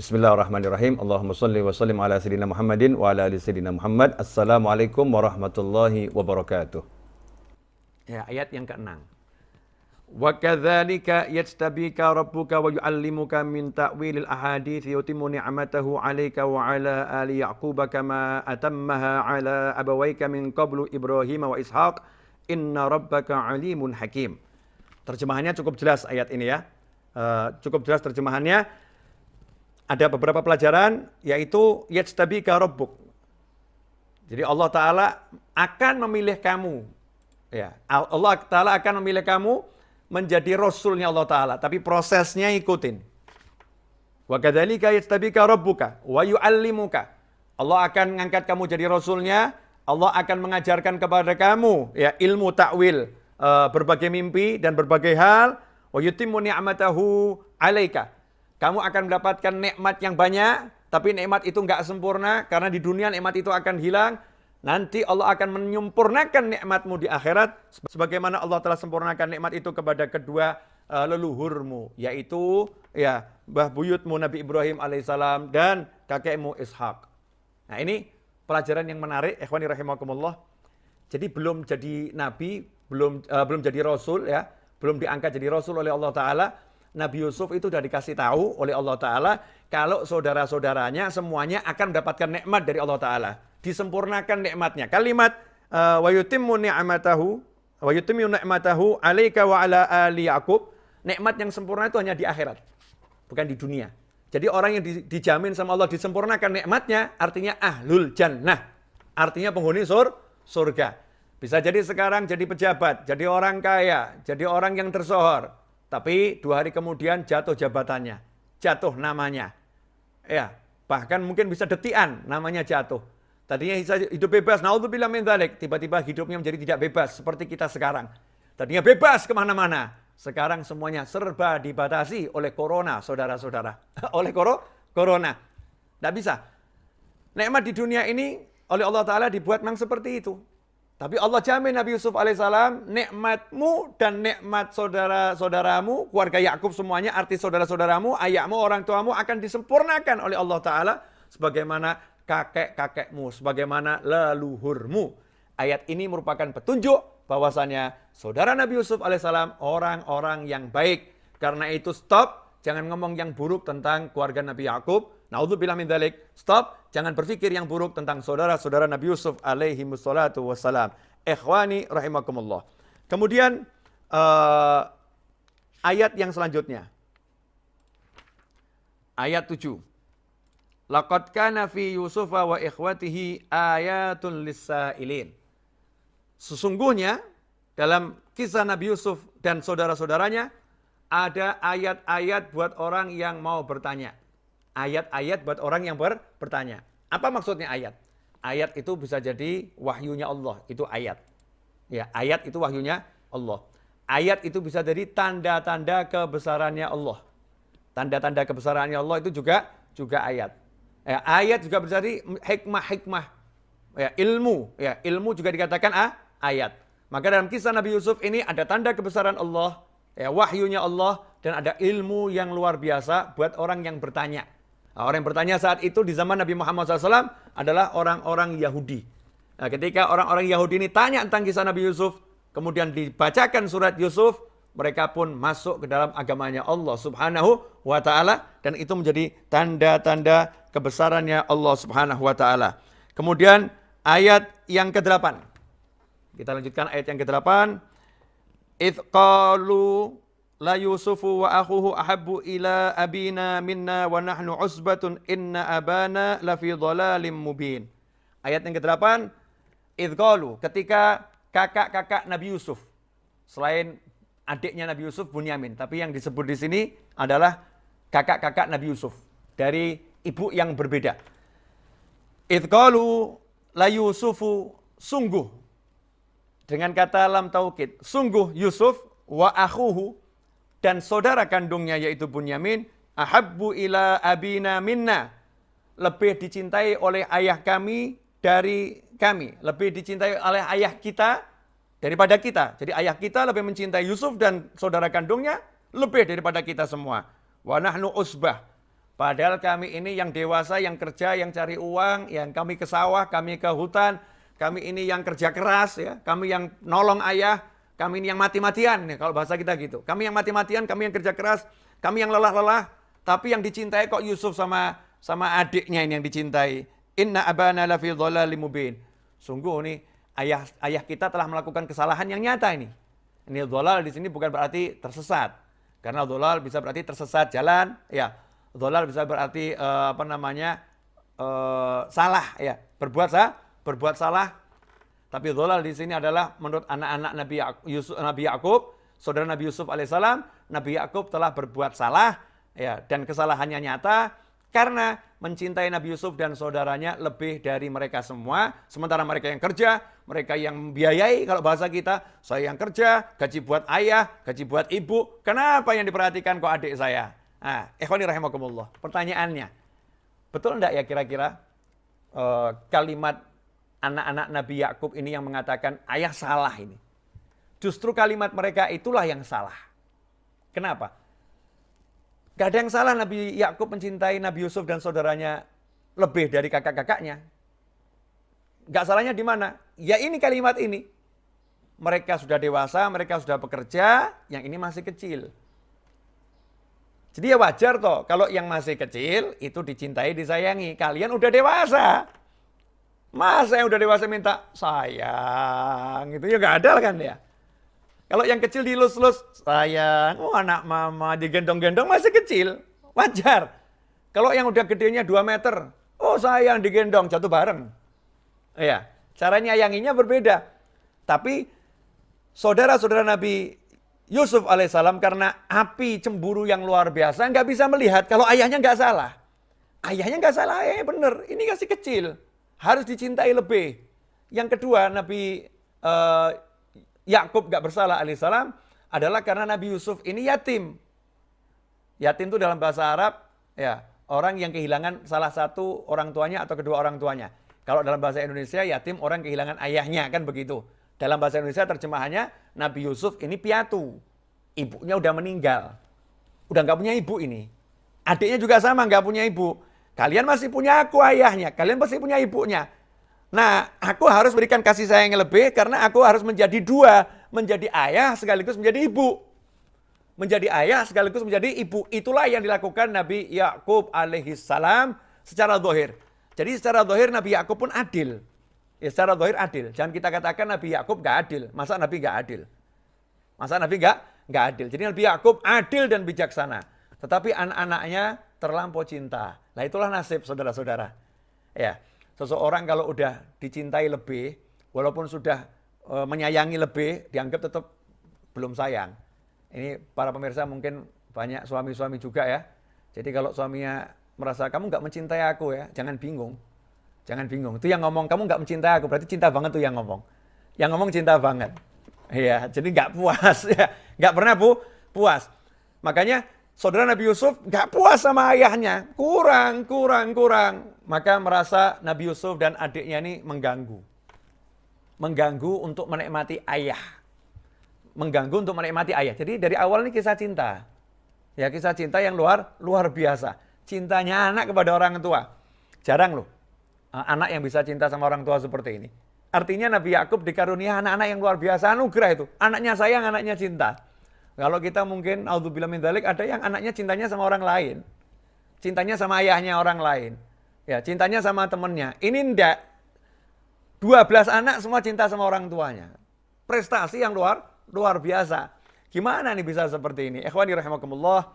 Bismillahirrahmanirrahim. Allahumma salli wa sallim ala sayyidina Muhammadin wa ala ali sayyidina Muhammad. Assalamualaikum warahmatullahi wabarakatuh. Ya, ayat yang ke-6. Wa kadzalika yajtabika rabbuka wa yu'allimuka min ta'wilil ahadits yutimmu ni'matahu 'alaika wa 'ala ali yaquba kama atammaha 'ala abawayka min qablu Ibrahim wa Ishaq. Inna rabbaka 'alimun hakim. Terjemahannya cukup jelas ayat ini ya. Cukup jelas terjemahannya. Ada beberapa pelajaran, yaitu yajtabika rabbuk. Jadi Allah Ta'ala akan memilih kamu. Ya, Allah Ta'ala akan memilih kamu menjadi Rasulnya Allah Ta'ala. Tapi prosesnya ikutin. Wa kadzalika yajtabika rabbuka wa yu'allimuka. Allah akan mengangkat kamu jadi Rasulnya. Allah akan mengajarkan kepada kamu ya ilmu ta'wil, berbagai mimpi dan berbagai hal. Wa yutimmu ni'matahu 'alaika. Kamu akan mendapatkan nikmat yang banyak, tapi nikmat itu enggak sempurna, karena di dunia nikmat itu akan hilang. Nanti Allah akan menyempurnakan nikmatmu di akhirat, sebagaimana Allah telah sempurnakan nikmat itu kepada kedua leluhurmu, yaitu ya mbah buyutmu Nabi Ibrahim alaihissalam dan kakekmu Ishak. Nah ini pelajaran yang menarik, ikhwani rahimakumullah. Jadi belum jadi nabi, belum jadi rasul ya, belum diangkat jadi rasul oleh Allah Ta'ala. Nabi Yusuf itu sudah dikasih tahu oleh Allah Ta'ala kalau saudara-saudaranya semuanya akan mendapatkan nikmat dari Allah Ta'ala. Disempurnakan nikmatnya. Kalimat wa yutimmu ni'matahu 'alaika wa 'ala ali Yaqub. Nikmat yang sempurna itu hanya di akhirat, bukan di dunia. Jadi orang yang dijamin sama Allah disempurnakan nikmatnya artinya ahlul jannah. Artinya penghuni surga. Bisa jadi sekarang jadi pejabat, jadi orang kaya, jadi orang yang tersohor. Tapi 2 hari kemudian jatuh jabatannya, jatuh namanya. Ya, bahkan mungkin bisa detikan namanya jatuh. Tadinya hidup bebas, naudzubillah min dzalik. Tiba-tiba hidupnya menjadi tidak bebas seperti kita sekarang. Tadinya bebas kemana-mana. Sekarang semuanya serba dibatasi oleh corona, saudara-saudara. Oleh corona. Tidak bisa. Nikmat di dunia ini oleh Allah Ta'ala dibuat memang seperti itu. Tapi Allah jamin Nabi Yusuf alaihissalam, nikmatmu dan nikmat saudara-saudaramu, keluarga Yakub semuanya, arti saudara-saudaramu, ayahmu, orang tuamu akan disempurnakan oleh Allah Ta'ala sebagaimana kakek-kakekmu, sebagaimana leluhurmu. Ayat ini merupakan petunjuk bahwasanya saudara Nabi Yusuf alaihissalam orang-orang yang baik. Karena itu stop, jangan ngomong yang buruk tentang keluarga Nabi Yakub. Naudzubillah min dzalik. Stop, jangan berpikir yang buruk tentang saudara-saudara Nabi Yusuf alaihi wassalatu wassalam. Ikhwani rahimakumullah. Kemudian ayat yang selanjutnya. Ayat 7. Laqad kana fi Yusufa wa ikhwatihi ayatun lis-sailin. Sesungguhnya dalam kisah Nabi Yusuf dan saudara-saudaranya ada ayat-ayat buat orang yang mau bertanya. Ayat-ayat buat orang yang bertanya. Apa maksudnya ayat? Ayat itu bisa jadi wahyunya Allah, itu ayat. Ya, ayat itu wahyunya Allah. Ayat itu bisa jadi tanda-tanda kebesarannya Allah. Tanda-tanda kebesarannya Allah itu juga ayat. Ya, ayat juga bisa jadi hikmah-hikmah. Ya, ilmu juga dikatakan ayat. Maka dalam kisah Nabi Yusuf ini ada tanda kebesaran Allah, ya, wahyunya Allah, dan ada ilmu yang luar biasa buat orang yang bertanya. Orang yang bertanya saat itu di zaman Nabi Muhammad SAW adalah orang-orang Yahudi. Nah, ketika orang-orang Yahudi ini tanya tentang kisah Nabi Yusuf, kemudian dibacakan surat Yusuf, mereka pun masuk ke dalam agamanya Allah Subhanahu wa Ta'ala, dan itu menjadi tanda-tanda kebesarannya Allah Subhanahu wa Ta'ala. Kemudian ayat yang ke-8. Kita lanjutkan ayat yang ke-8. Idh qalu la Yusufu wa akhuhu ahabbu ila abina minna wa nahnu usbatun inna abana lafi dhalalim mubin. Ayat yang ke-8, idh qalu, ketika kakak-kakak Nabi Yusuf, selain adiknya Nabi Yusuf Bunyamin, tapi yang disebut di sini adalah kakak-kakak Nabi Yusuf dari ibu yang berbeda. Idh qalu la Yusufu, sungguh, dengan kata lam taukid, sungguh Yusuf wa akhuhu, dan saudara kandungnya yaitu Bunyamin, ahabbu ila abina minna, lebih dicintai oleh ayah kami dari kami, lebih dicintai oleh ayah kita daripada kita. Jadi ayah kita lebih mencintai Yusuf dan saudara kandungnya lebih daripada kita semua. Wa nahnu usbah, Padahal kami ini yang dewasa, yang kerja, yang cari uang, yang kami ke sawah, kami ke hutan, kami ini yang kerja keras, ya, kami yang nolong ayah, kami ini yang mati-matian, ya, kalau bahasa kita gitu. Kami yang mati-matian, kami yang kerja keras, kami yang lelah-lelah, tapi yang dicintai kok Yusuf sama adiknya ini yang dicintai. Inna abana lafi dhalalim mubin. Sungguh nih ayah kita telah melakukan kesalahan yang nyata ini. Ini dhalal di sini bukan berarti tersesat. Karena dhalal bisa berarti tersesat jalan, ya. Dhalal bisa berarti salah, ya. Berbuat salah. Tapi dhalal di sini adalah menurut anak-anak Nabi Yakub, saudara Nabi Yusuf alaihissalam, Nabi Yakub telah berbuat salah, ya, dan kesalahannya nyata karena mencintai Nabi Yusuf dan saudaranya lebih dari mereka semua. Sementara mereka yang kerja, mereka yang membiayai, kalau bahasa kita, saya yang kerja, gaji buat ayah, gaji buat ibu, kenapa yang diperhatikan kok adik saya? Nah, ikhwani rahimakumullah, pertanyaannya, betul enggak ya kira-kira kalimat anak-anak Nabi Yakub ini yang mengatakan ayah salah ini? Justru kalimat mereka itulah yang salah. Kenapa? Gak ada yang salah Nabi Yakub mencintai Nabi Yusuf dan saudaranya lebih dari kakak-kakaknya. Gak salahnya di mana? Ya ini kalimat ini. Mereka sudah dewasa, mereka sudah bekerja, yang ini masih kecil. Jadi ya wajar toh, kalau yang masih kecil itu dicintai, disayangi. Kalian udah dewasa. Masa yang udah dewasa minta sayang, itu ya gak ada kan ya. Kalau yang kecil dilus-lus, sayang, oh anak mama digendong-gendong masih kecil, wajar. Kalau yang udah gedenya 2 meter, oh sayang digendong, jatuh bareng. Iya, cara nyayanginya berbeda. Tapi saudara-saudara Nabi Yusuf alaihissalam karena api cemburu yang luar biasa, nggak bisa melihat kalau ayahnya nggak salah. Ayahnya nggak salah, ayahnya bener, ini masih kecil, harus dicintai lebih. Yang kedua, Nabi Yakub gak bersalah alaihissalam adalah karena Nabi Yusuf ini yatim. Yatim itu dalam bahasa Arab, ya, orang yang kehilangan salah satu orang tuanya atau kedua orang tuanya. Kalau dalam bahasa Indonesia, yatim orang kehilangan ayahnya, kan begitu. Dalam bahasa Indonesia terjemahannya, Nabi Yusuf ini piatu. Ibunya udah meninggal. Udah gak punya ibu ini. Adiknya juga sama, gak punya ibu. Kalian masih punya aku ayahnya, kalian masih punya ibunya. Nah, aku harus berikan kasih sayang yang lebih karena aku harus menjadi dua. Menjadi ayah sekaligus menjadi ibu. Menjadi ayah sekaligus menjadi ibu. Itulah yang dilakukan Nabi Yakub alaihissalam secara zahir. Jadi secara zahir Nabi Yakub pun adil. Ya, secara zahir adil. Jangan kita katakan Nabi Yakub gak adil. Masa Nabi gak adil? Masa Nabi gak adil? Jadi Nabi Yakub adil dan bijaksana. Tetapi anak-anaknya terlampau cinta. Nah itulah nasib saudara-saudara. Ya. Seseorang kalau udah dicintai lebih, walaupun sudah menyayangi lebih, dianggap tetap belum sayang. Ini para pemirsa mungkin banyak suami-suami juga ya. Jadi kalau suaminya merasa kamu nggak mencintai aku ya, jangan bingung. Jangan bingung. Itu yang ngomong kamu nggak mencintai aku, berarti cinta banget tuh yang ngomong. Yang ngomong cinta banget. Iya, jadi nggak puas ya, nggak pernah puas. Makanya saudara Nabi Yusuf gak puas sama ayahnya. Kurang. Maka merasa Nabi Yusuf dan adiknya ini mengganggu. Mengganggu untuk menikmati ayah. Mengganggu untuk menikmati ayah. Jadi dari awal ini kisah cinta. Ya kisah cinta yang luar biasa. Cintanya anak kepada orang tua. Jarang loh anak yang bisa cinta sama orang tua seperti ini. Artinya Nabi Yakub dikarunia anak-anak yang luar biasa. Anugerah itu. Anaknya sayang, anaknya cinta. Kalau kita mungkin, auzubillah min dzalik, ada yang anaknya cintanya sama orang lain. Cintanya sama ayahnya orang lain. Ya, cintanya sama temennya. Ini enggak. 12 anak semua cinta sama orang tuanya. Prestasi yang luar biasa. Gimana nih bisa seperti ini? Ikhwani rahimakumullah.